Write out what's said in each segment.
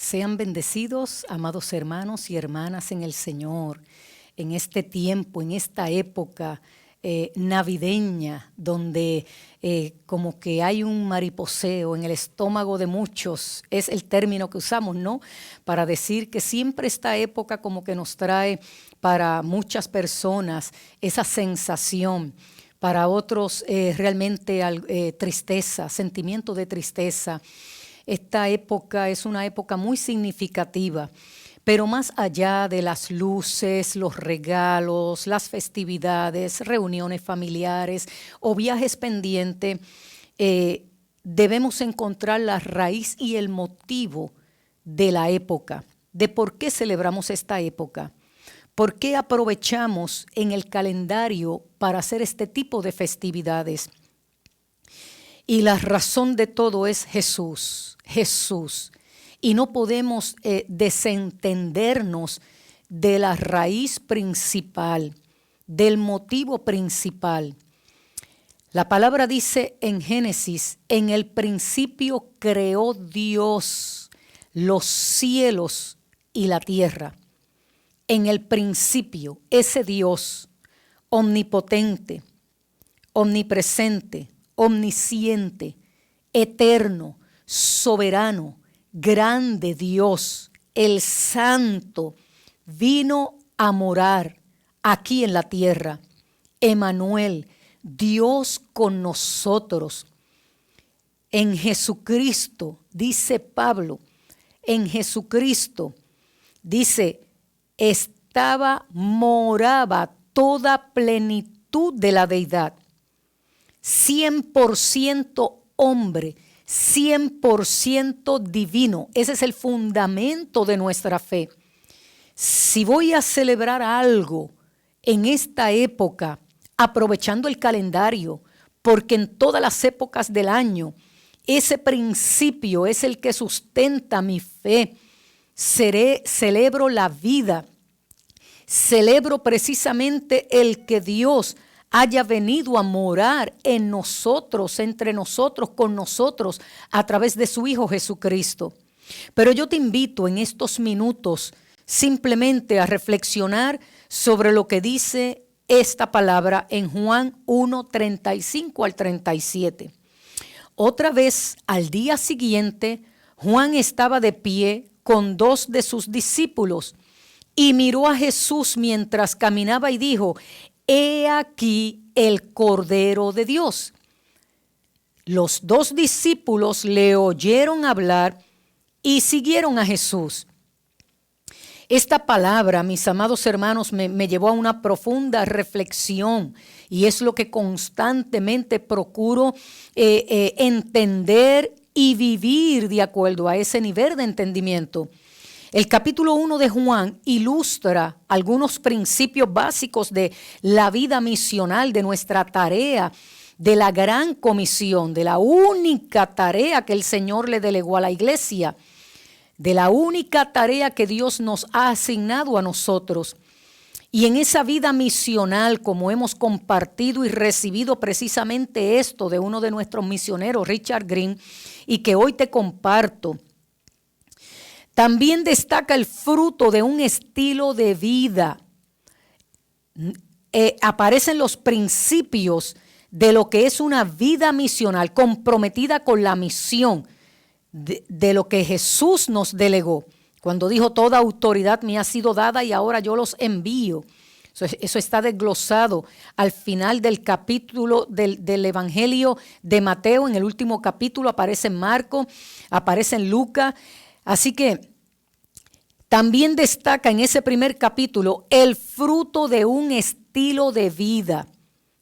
Sean bendecidos, amados hermanos y hermanas en el Señor, en este tiempo, en esta época navideña, donde como que hay un mariposeo en el estómago de muchos, es el término que usamos, ¿no? Para decir que siempre esta época como que nos trae para muchas personas esa sensación, para otros realmente tristeza, sentimiento de tristeza. Esta época es una época muy significativa, pero más allá de las luces, los regalos, las festividades, reuniones familiares o viajes pendientes, debemos encontrar la raíz y el motivo de la época, de por qué celebramos esta época, por qué aprovechamos en el calendario para hacer este tipo de festividades. Y la razón de todo es Jesús. Y no podemos desentendernos de la raíz principal, del motivo principal. La palabra dice en Génesis, en el principio creó Dios los cielos y la tierra. En el principio, ese Dios omnipotente, omnipresente, omnisciente, eterno, soberano, grande Dios, el Santo, vino a morar aquí en la tierra. Emmanuel, Dios con nosotros. En Jesucristo, dice Pablo, en Jesucristo, dice, moraba toda plenitud de la deidad. 100% hombre, 100% divino. Ese es el fundamento de nuestra fe. Si voy a celebrar algo en esta época, aprovechando el calendario, porque en todas las épocas del año, ese principio es el que sustenta mi fe. Celebro la vida, celebro precisamente el que Dios haya venido a morar en nosotros, entre nosotros, con nosotros, a través de su Hijo Jesucristo. Pero yo te invito en estos minutos simplemente a reflexionar sobre lo que dice esta palabra en Juan 1, 35 al 37. Otra vez, al día siguiente, Juan estaba de pie con 2 de sus discípulos y miró a Jesús mientras caminaba y dijo: He aquí el Cordero de Dios. Los 2 discípulos le oyeron hablar y siguieron a Jesús. Esta palabra, mis amados hermanos, me llevó a una profunda reflexión y es lo que constantemente procuro entender y vivir de acuerdo a ese nivel de entendimiento. El capítulo 1 de Juan ilustra algunos principios básicos de la vida misional, de nuestra tarea, de la gran comisión, de la única tarea que el Señor le delegó a la iglesia, de la única tarea que Dios nos ha asignado a nosotros. Y en esa vida misional, como hemos compartido y recibido precisamente esto de uno de nuestros misioneros, Richard Green, y que hoy te comparto, también destaca el fruto de un estilo de vida. Aparecen los principios de lo que es una vida misional, comprometida con la misión de lo que Jesús nos delegó. Cuando dijo, toda autoridad me ha sido dada y ahora yo los envío. Eso está desglosado al final del capítulo del Evangelio de Mateo. En el último capítulo aparece en Marcos, aparece en Lucas. Así que también destaca en ese primer capítulo el fruto de un estilo de vida.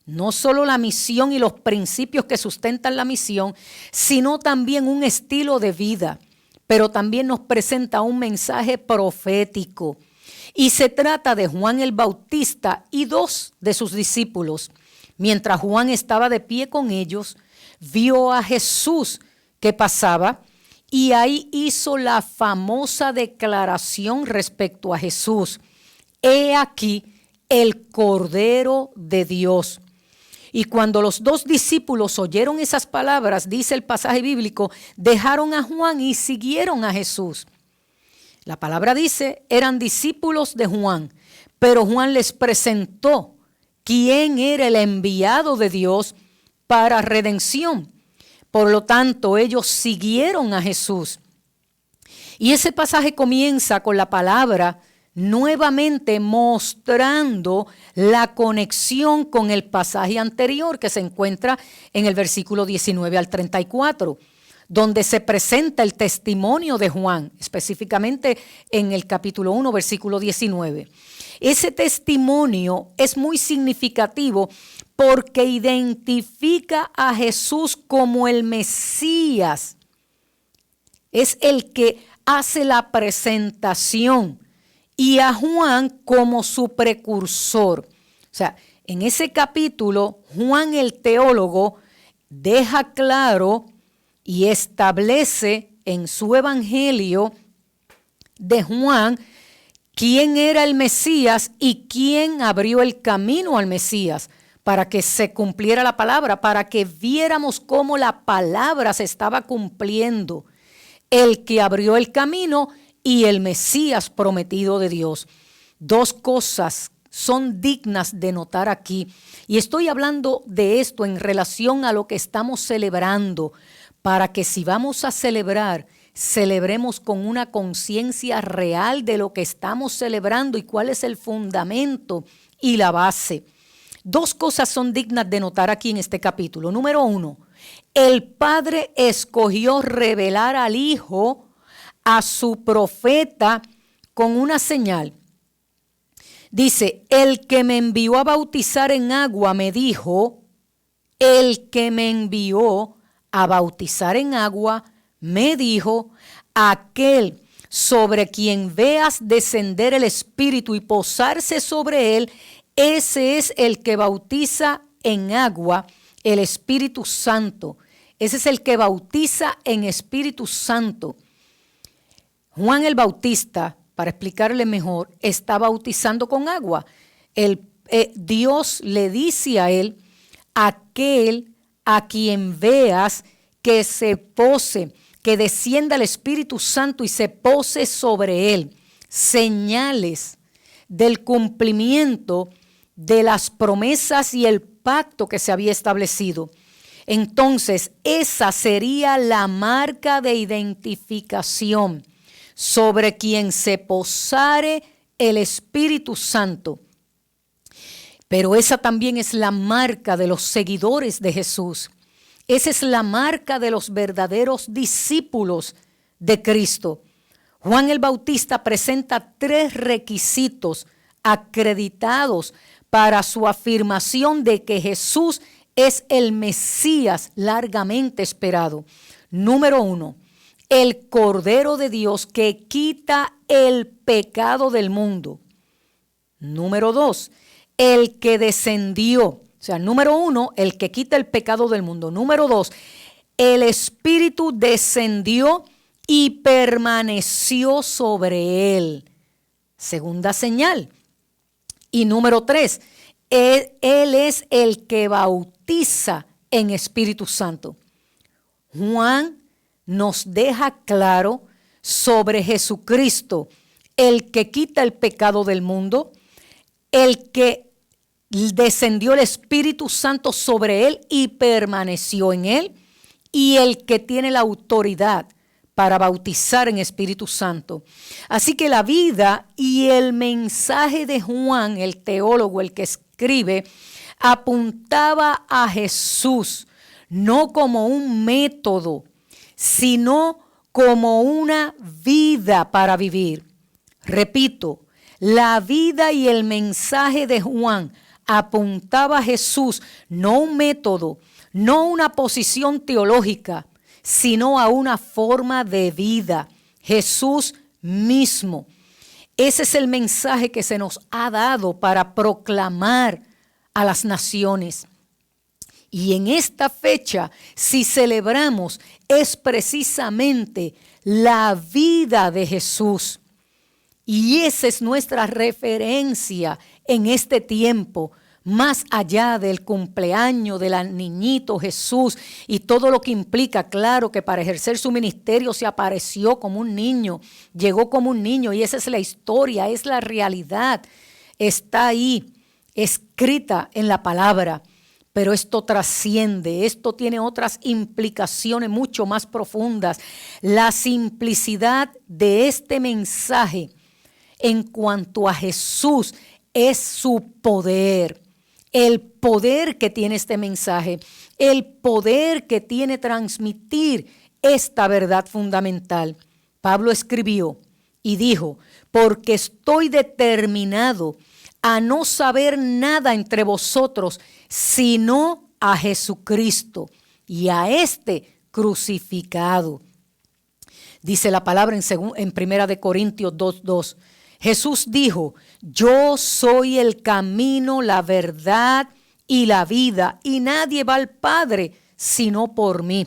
No solo la misión y los principios que sustentan la misión, sino también un estilo de vida. Pero también nos presenta un mensaje profético. Y se trata de Juan el Bautista y 2 de sus discípulos. Mientras Juan estaba de pie con ellos, vio a Jesús que pasaba. Y ahí hizo la famosa declaración respecto a Jesús. He aquí el Cordero de Dios. Y cuando los 2 discípulos oyeron esas palabras, dice el pasaje bíblico, dejaron a Juan y siguieron a Jesús. La palabra dice, eran discípulos de Juan, pero Juan les presentó quién era el enviado de Dios para redención. Por lo tanto, ellos siguieron a Jesús. Y ese pasaje comienza con la palabra nuevamente mostrando la conexión con el pasaje anterior que se encuentra en el versículo 19 al 34, donde se presenta el testimonio de Juan, específicamente en el capítulo 1, versículo 19. Ese testimonio es muy significativo porque identifica a Jesús como el Mesías. Es el que hace la presentación y a Juan como su precursor. O sea, en ese capítulo, Juan el teólogo deja claro y establece en su evangelio de Juan quién era el Mesías y quién abrió el camino al Mesías para que se cumpliera la palabra, para que viéramos cómo la palabra se estaba cumpliendo. El que abrió el camino y el Mesías prometido de Dios. Dos cosas son dignas de notar aquí. Y estoy hablando de esto en relación a lo que estamos celebrando, para que si vamos a celebrar, celebremos con una conciencia real de lo que estamos celebrando y cuál es el fundamento y la base. Dos cosas son dignas de notar aquí en este capítulo. Número 1, el Padre escogió revelar al Hijo a su profeta con una señal. Dice, el que me envió a bautizar en agua me dijo, el que me envió a bautizar en agua me dijo, aquel sobre quien veas descender el Espíritu y posarse sobre él, ese es el que bautiza en agua, el Espíritu Santo. Ese es el que bautiza en Espíritu Santo. Juan el Bautista, para explicarle mejor, está bautizando con agua. Dios le dice a él, aquel a quien veas que se pose, que descienda el Espíritu Santo y se pose sobre él. Señales del cumplimiento de las promesas y el pacto que se había establecido. Entonces, esa sería la marca de identificación sobre quien se posare el Espíritu Santo. Pero esa también es la marca de los seguidores de Jesús. Esa es la marca de los verdaderos discípulos de Cristo. Juan el Bautista presenta 3 requisitos acreditados para su afirmación de que Jesús es el Mesías largamente esperado. Número 1, el Cordero de Dios que quita el pecado del mundo. Número 2, el que descendió. O sea, número 1, el que quita el pecado del mundo. Número 2, el Espíritu descendió y permaneció sobre él. Segunda señal. Y número 3, él es el que bautiza en Espíritu Santo. Juan nos deja claro sobre Jesucristo, el que quita el pecado del mundo, el que descendió el Espíritu Santo sobre él y permaneció en él, y el que tiene la autoridad para bautizar en Espíritu Santo. Así que la vida y el mensaje de Juan, el teólogo, el que escribe, apuntaba a Jesús, no como un método, sino como una vida para vivir. Repito, la vida y el mensaje de Juan apuntaba a Jesús, no un método, no una posición teológica, sino a una forma de vida, Jesús mismo. Ese es el mensaje que se nos ha dado para proclamar a las naciones. Y en esta fecha, si celebramos, es precisamente la vida de Jesús. Y esa es nuestra referencia en este tiempo más allá del cumpleaños del niñito Jesús y todo lo que implica. Claro que para ejercer su ministerio se apareció como un niño, llegó como un niño, y esa es la historia, es la realidad. Está ahí, escrita en la palabra, pero esto trasciende, esto tiene otras implicaciones mucho más profundas. La simplicidad de este mensaje en cuanto a Jesús es su poder. El poder que tiene este mensaje, el poder que tiene transmitir esta verdad fundamental. Pablo escribió y dijo: porque estoy determinado a no saber nada entre vosotros, sino a Jesucristo y a este crucificado. Dice la palabra en 1 Corintios 2:2. Jesús dijo: yo soy el camino, la verdad y la vida, y nadie va al Padre sino por mí.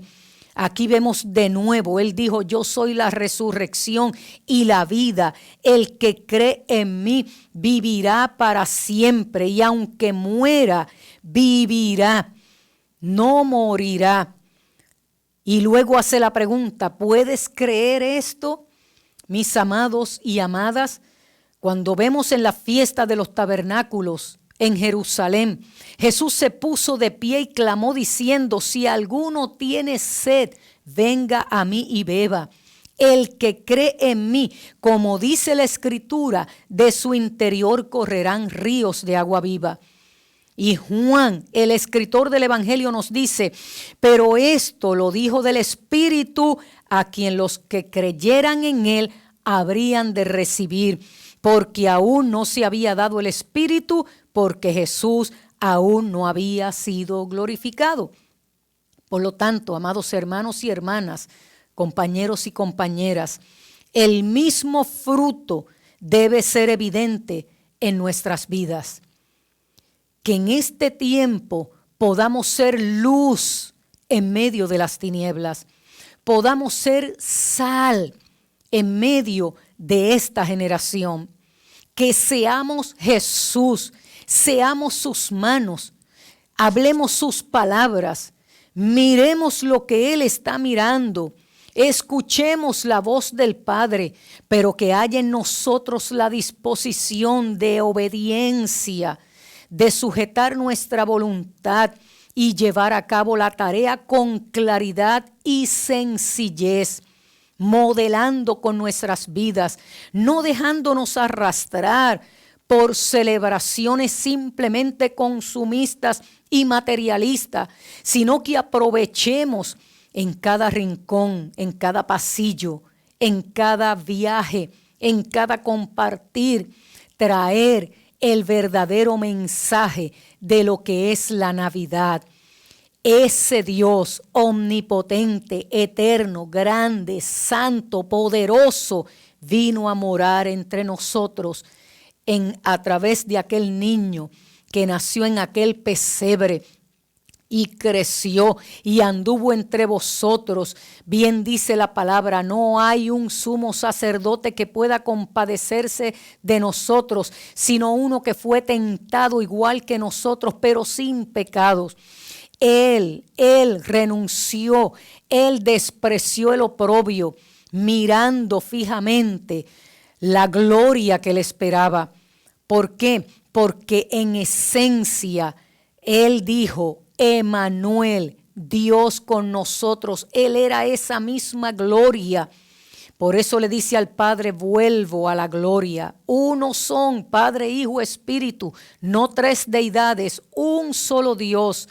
Aquí vemos de nuevo, él dijo: yo soy la resurrección y la vida. El que cree en mí vivirá para siempre, y aunque muera, vivirá, no morirá. Y luego hace la pregunta: ¿puedes creer esto, mis amados y amadas? Cuando vemos en la fiesta de los tabernáculos en Jerusalén, Jesús se puso de pie y clamó diciendo: si alguno tiene sed, venga a mí y beba. El que cree en mí, como dice la Escritura, de su interior correrán ríos de agua viva. Y Juan, el escritor del Evangelio, nos dice: pero esto lo dijo del Espíritu, a quien los que creyeran en él habrían de recibir, porque aún no se había dado el Espíritu, porque Jesús aún no había sido glorificado. Por lo tanto, amados hermanos y hermanas, compañeros y compañeras, el mismo fruto debe ser evidente en nuestras vidas. Que en este tiempo podamos ser luz en medio de las tinieblas, podamos ser sal en medio de esta generación, que seamos Jesús, seamos sus manos, hablemos sus palabras, miremos lo que Él está mirando, escuchemos la voz del Padre, pero que haya en nosotros la disposición de obediencia, de sujetar nuestra voluntad y llevar a cabo la tarea con claridad y sencillez, modelando con nuestras vidas, no dejándonos arrastrar por celebraciones simplemente consumistas y materialistas, sino que aprovechemos en cada rincón, en cada pasillo, en cada viaje, en cada compartir, traer el verdadero mensaje de lo que es la Navidad. Ese Dios omnipotente, eterno, grande, santo, poderoso, vino a morar entre nosotros a través de aquel niño que nació en aquel pesebre y creció y anduvo entre vosotros. Bien dice la palabra: no hay un sumo sacerdote que pueda compadecerse de nosotros, sino uno que fue tentado igual que nosotros, pero sin pecados. Él renunció, Él despreció el oprobio, mirando fijamente la gloria que le esperaba. ¿Por qué? Porque en esencia Él dijo: Emmanuel, Dios con nosotros. Él era esa misma gloria. Por eso le dice al Padre: vuelvo a la gloria. Uno son, Padre, Hijo, Espíritu, no tres deidades, un solo Dios,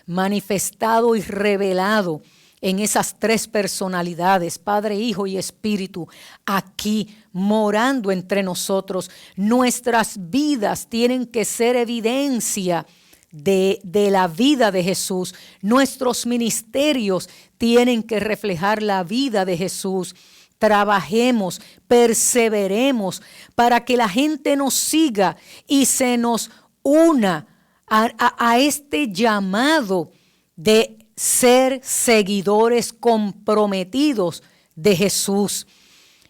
manifestado y revelado en esas tres personalidades, Padre, Hijo y Espíritu, aquí morando entre nosotros. Nuestras vidas tienen que ser evidencia de la vida de Jesús. Nuestros ministerios tienen que reflejar la vida de Jesús. Trabajemos, perseveremos para que la gente nos siga y se nos una a este llamado de ser seguidores comprometidos de Jesús.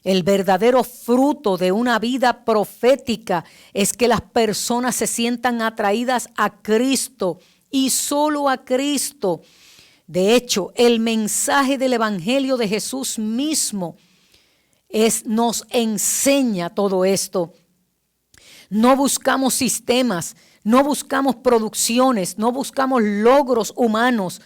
El verdadero fruto de una vida profética es que las personas se sientan atraídas a Cristo y solo a Cristo. De hecho, el mensaje del Evangelio de Jesús mismo nos enseña todo esto. No buscamos sistemas, no buscamos producciones, no buscamos logros humanos.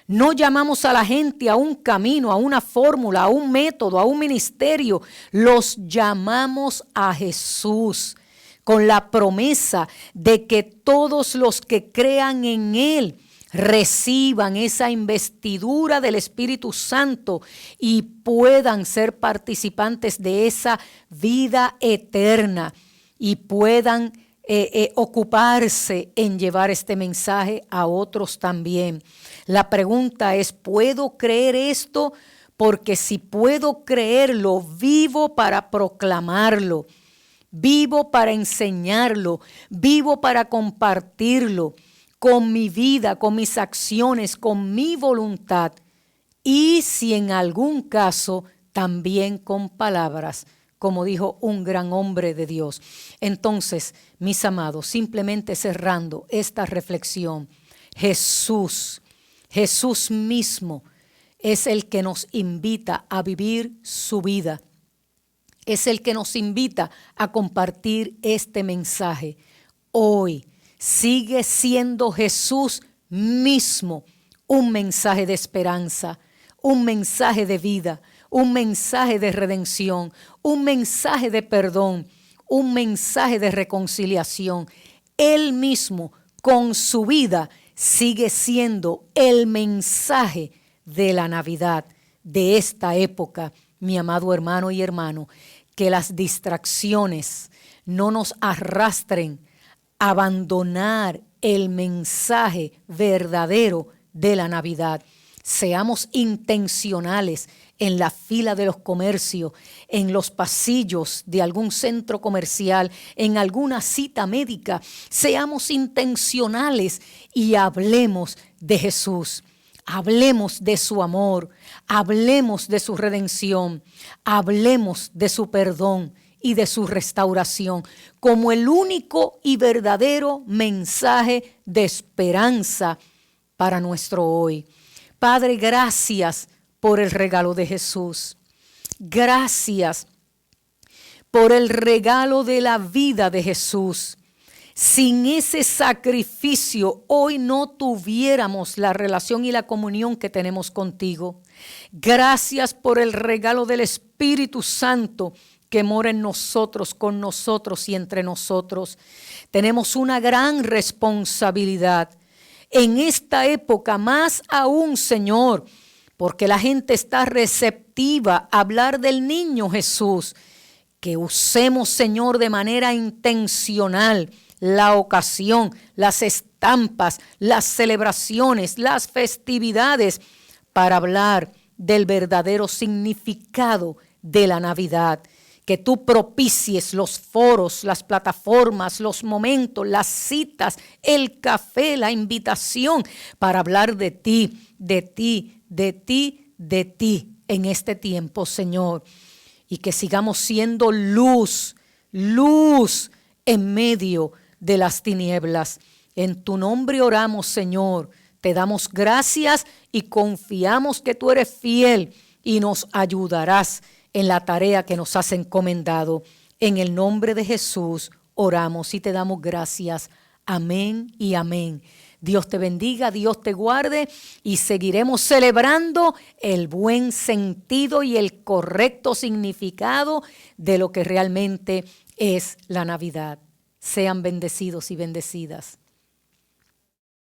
No llamamos a la gente a un camino, a una fórmula, a un método, a un ministerio. Los llamamos a Jesús con la promesa de que todos los que crean en Él reciban esa investidura del Espíritu Santo y puedan ser participantes de esa vida eterna y puedan ocuparse en llevar este mensaje a otros también. La pregunta es, ¿puedo creer esto? Porque si puedo creerlo, vivo para proclamarlo, vivo para enseñarlo, vivo para compartirlo con mi vida, con mis acciones, con mi voluntad y si en algún caso también con palabras, como dijo un gran hombre de Dios. Entonces, mis amados, simplemente cerrando esta reflexión, Jesús mismo es el que nos invita a vivir su vida. Es el que nos invita a compartir este mensaje. Hoy sigue siendo Jesús mismo un mensaje de esperanza, un mensaje de vida, un mensaje de redención, un mensaje de perdón, un mensaje de reconciliación. Él mismo con su vida sigue siendo el mensaje de la Navidad, de esta época, mi amado hermano y hermano, que las distracciones no nos arrastren a abandonar el mensaje verdadero de la Navidad. Seamos intencionales en la fila de los comercios, en los pasillos de algún centro comercial, en alguna cita médica. Seamos intencionales y hablemos de Jesús. Hablemos de su amor, hablemos de su redención, hablemos de su perdón y de su restauración como el único y verdadero mensaje de esperanza para nuestro hoy. Padre, gracias por el regalo de Jesús. Gracias por el regalo de la vida de Jesús. Sin ese sacrificio, hoy no tuviéramos la relación y la comunión que tenemos contigo. Gracias por el regalo del Espíritu Santo que mora en nosotros, con nosotros y entre nosotros. Tenemos una gran responsabilidad en esta época, más aún, Señor, porque la gente está receptiva a hablar del niño Jesús. Que usemos, Señor, de manera intencional la ocasión, las estampas, las celebraciones, las festividades para hablar del verdadero significado de la Navidad. Que tú propicies los foros, las plataformas, los momentos, las citas, el café, la invitación para hablar de ti, de ti, de ti, de ti en este tiempo, Señor. Y que sigamos siendo luz, luz en medio de las tinieblas. En tu nombre oramos, Señor. Te damos gracias y confiamos que tú eres fiel y nos ayudarás en la tarea que nos has encomendado. En el nombre de Jesús oramos y te damos gracias. Amén y amén. Dios te bendiga, Dios te guarde y seguiremos celebrando el buen sentido y el correcto significado de lo que realmente es la Navidad. Sean bendecidos y bendecidas.